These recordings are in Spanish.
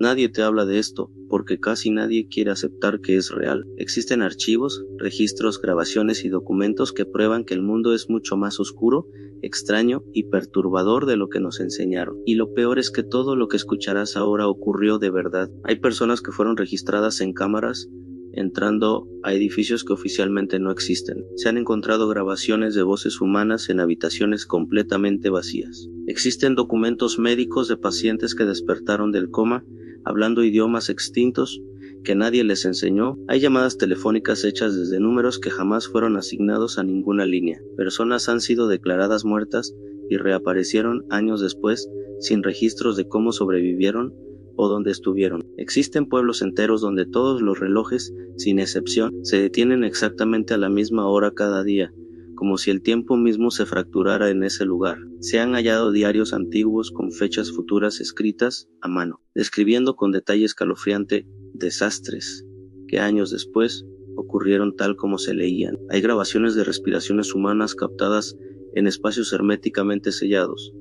Nadie te habla de esto, porque casi nadie quiere aceptar que es real. Existen archivos, registros, grabaciones y documentos que prueban que el mundo es mucho más oscuro, extraño y perturbador de lo que nos enseñaron. Y lo peor es que todo lo que escucharás ahora ocurrió de verdad. Hay personas que fueron registradas en cámaras entrando a edificios que oficialmente no existen. Se han encontrado grabaciones de voces humanas en habitaciones completamente vacías. Existen documentos médicos de pacientes que despertaron del coma hablando idiomas extintos que nadie les enseñó. Hay llamadas telefónicas hechas desde números que jamás fueron asignados a ninguna línea. Personas han sido declaradas muertas y reaparecieron años después sin registros de cómo sobrevivieron o dónde estuvieron. Existen pueblos enteros donde todos los relojes, sin excepción, se detienen exactamente a la misma hora cada día, como si el tiempo mismo se fracturara en ese lugar. Se han hallado diarios antiguos con fechas futuras escritas a mano, describiendo con detalle escalofriante desastres que años después ocurrieron tal como se leían. Hay grabaciones de respiraciones humanas captadas en espacios herméticamente sellados,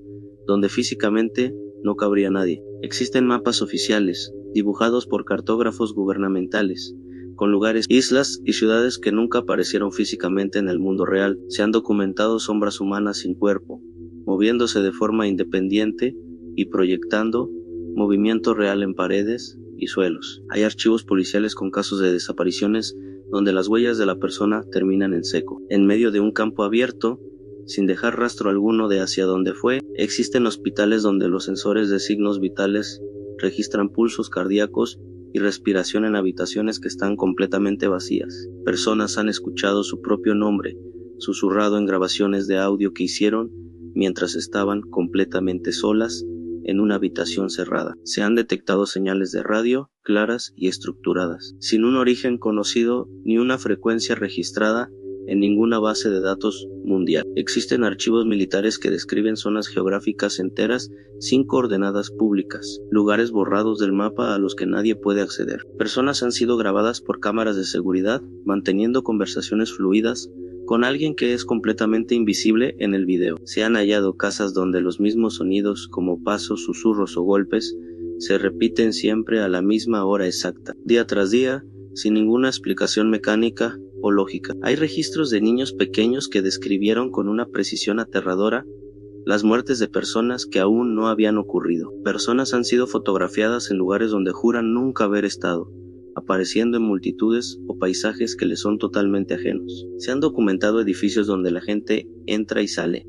donde físicamente no cabría nadie. Existen mapas oficiales, dibujados por cartógrafos gubernamentales, con lugares, islas y ciudades que nunca aparecieron físicamente en el mundo real. Se han documentado sombras humanas sin cuerpo, moviéndose de forma independiente y proyectando movimiento real en paredes y suelos. Hay archivos policiales con casos de desapariciones donde las huellas de la persona terminan en seco, en medio de un campo abierto, sin dejar rastro alguno de hacia dónde fue. Existen hospitales donde los sensores de signos vitales registran pulsos cardíacos y respiración en habitaciones que están completamente vacías. Personas han escuchado su propio nombre, susurrado en grabaciones de audio que hicieron mientras estaban completamente solas en una habitación cerrada. Se han detectado señales de radio claras y estructuradas, sin un origen conocido ni una frecuencia registrada en ninguna base de datos mundial. Existen archivos militares que describen zonas geográficas enteras sin coordenadas públicas, lugares borrados del mapa a los que nadie puede acceder. Personas han sido grabadas por cámaras de seguridad, manteniendo conversaciones fluidas con alguien que es completamente invisible en el video. Se han hallado casas donde los mismos sonidos, como pasos, susurros o golpes, se repiten siempre a la misma hora exacta, día tras día, sin ninguna explicación mecánica o lógica. Hay registros de niños pequeños que describieron con una precisión aterradora las muertes de personas que aún no habían ocurrido. Personas han sido fotografiadas en lugares donde juran nunca haber estado, apareciendo en multitudes o paisajes que les son totalmente ajenos. Se han documentado edificios donde la gente entra y sale,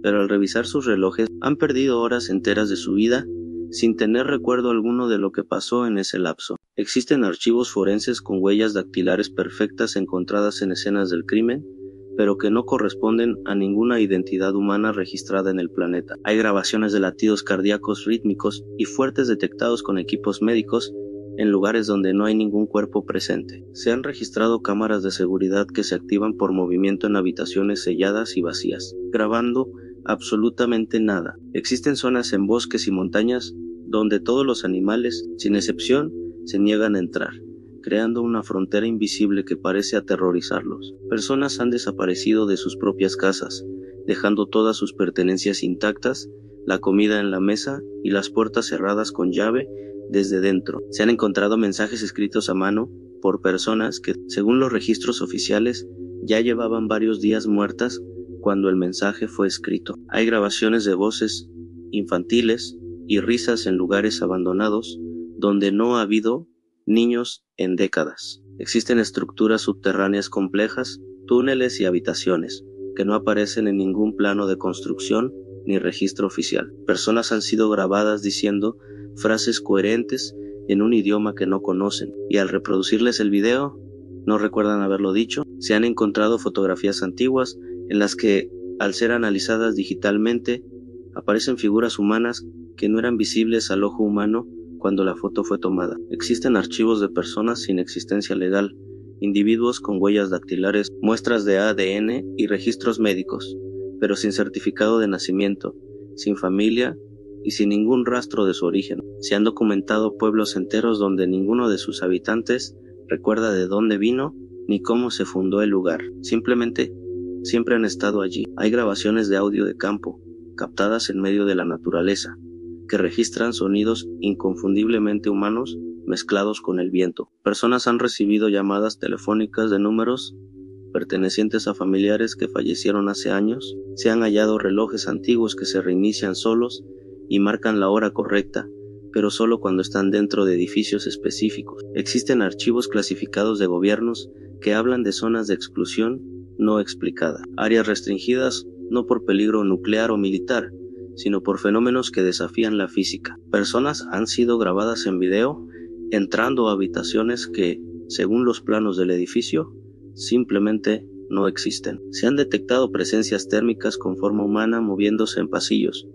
pero al revisar sus relojes han perdido horas enteras de su vida sin tener recuerdo alguno de lo que pasó en ese lapso. Existen archivos forenses con huellas dactilares perfectas encontradas en escenas del crimen, pero que no corresponden a ninguna identidad humana registrada en el planeta. Hay grabaciones de latidos cardíacos rítmicos y fuertes detectados con equipos médicos en lugares donde no hay ningún cuerpo presente. Se han registrado cámaras de seguridad que se activan por movimiento en habitaciones selladas y vacías, grabando absolutamente nada. Existen zonas en bosques y montañas donde todos los animales, sin excepción, se niegan a entrar, creando una frontera invisible que parece aterrorizarlos. Personas han desaparecido de sus propias casas, dejando todas sus pertenencias intactas, la comida en la mesa y las puertas cerradas con llave desde dentro. Se han encontrado mensajes escritos a mano por personas que, según los registros oficiales, ya llevaban varios días muertas cuando el mensaje fue escrito. Hay grabaciones de voces infantiles y risas en lugares abandonados donde no ha habido niños en décadas. Existen estructuras subterráneas complejas, túneles y habitaciones que no aparecen en ningún plano de construcción ni registro oficial. Personas han sido grabadas diciendo frases coherentes en un idioma que no conocen, y al reproducirles el video, no recuerdan haberlo dicho. Se han encontrado fotografías antiguas en las que, al ser analizadas digitalmente, aparecen figuras humanas que no eran visibles al ojo humano cuando la foto fue tomada. Existen archivos de personas sin existencia legal, individuos con huellas dactilares, muestras de ADN y registros médicos, pero sin certificado de nacimiento, sin familia y sin ningún rastro de su origen. Se han documentado pueblos enteros donde ninguno de sus habitantes recuerda de dónde vino ni cómo se fundó el lugar. Simplemente, siempre han estado allí. Hay grabaciones de audio de campo, captadas en medio de la naturaleza, que registran sonidos inconfundiblemente humanos mezclados con el viento. Personas han recibido llamadas telefónicas de números pertenecientes a familiares que fallecieron hace años. Se han hallado relojes antiguos que se reinician solos y marcan la hora correcta, pero solo cuando están dentro de edificios específicos. Existen archivos clasificados de gobiernos que hablan de zonas de exclusión no explicada, áreas restringidas no por peligro nuclear o militar, sino por fenómenos que desafían la física. Personas han sido grabadas en video entrando a habitaciones que, según los planos del edificio, simplemente no existen. Se han detectado presencias térmicas con forma humana moviéndose en pasillos,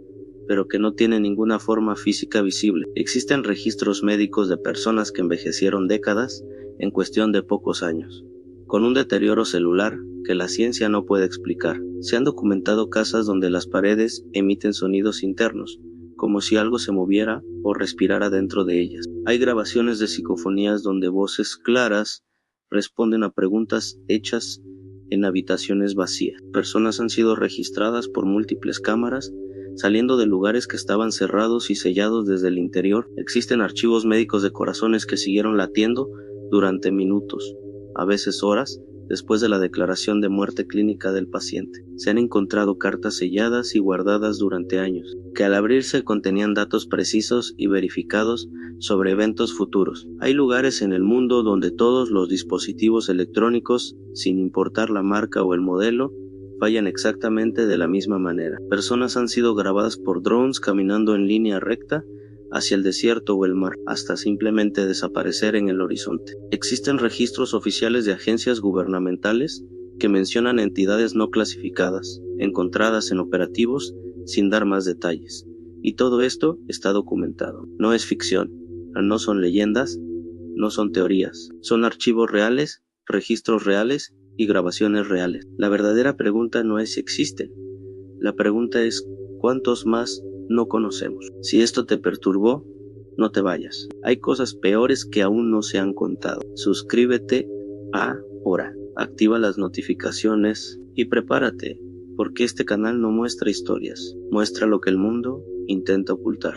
pero que no tienen ninguna forma física visible. Existen registros médicos de personas que envejecieron décadas en cuestión de pocos años, con un deterioro celular que la ciencia no puede explicar. Se han documentado casas donde las paredes emiten sonidos internos, como si algo se moviera o respirara dentro de ellas. Hay grabaciones de psicofonías donde voces claras responden a preguntas hechas en habitaciones vacías. Personas han sido registradas por múltiples cámaras, saliendo de lugares que estaban cerrados y sellados desde el interior. Existen archivos médicos de corazones que siguieron latiendo durante minutos, a veces horas, después de la declaración de muerte clínica del paciente. Se han encontrado cartas selladas y guardadas durante años, que al abrirse contenían datos precisos y verificados sobre eventos futuros. Hay lugares en el mundo donde todos los dispositivos electrónicos, sin importar la marca o el modelo, fallan exactamente de la misma manera. Personas han sido grabadas por drones caminando en línea recta hacia el desierto o el mar, hasta simplemente desaparecer en el horizonte. Existen registros oficiales de agencias gubernamentales que mencionan entidades no clasificadas, encontradas en operativos sin dar más detalles. Y todo esto está documentado. No es ficción, no son leyendas, no son teorías, son archivos reales, registros reales y grabaciones reales. La verdadera pregunta no es si existen, la pregunta es ¿cuántos más no conocemos? Si esto te perturbó, no te vayas. Hay cosas peores que aún no se han contado. Suscríbete ahora, activa las notificaciones y prepárate, porque este canal no muestra historias, muestra lo que el mundo intenta ocultar.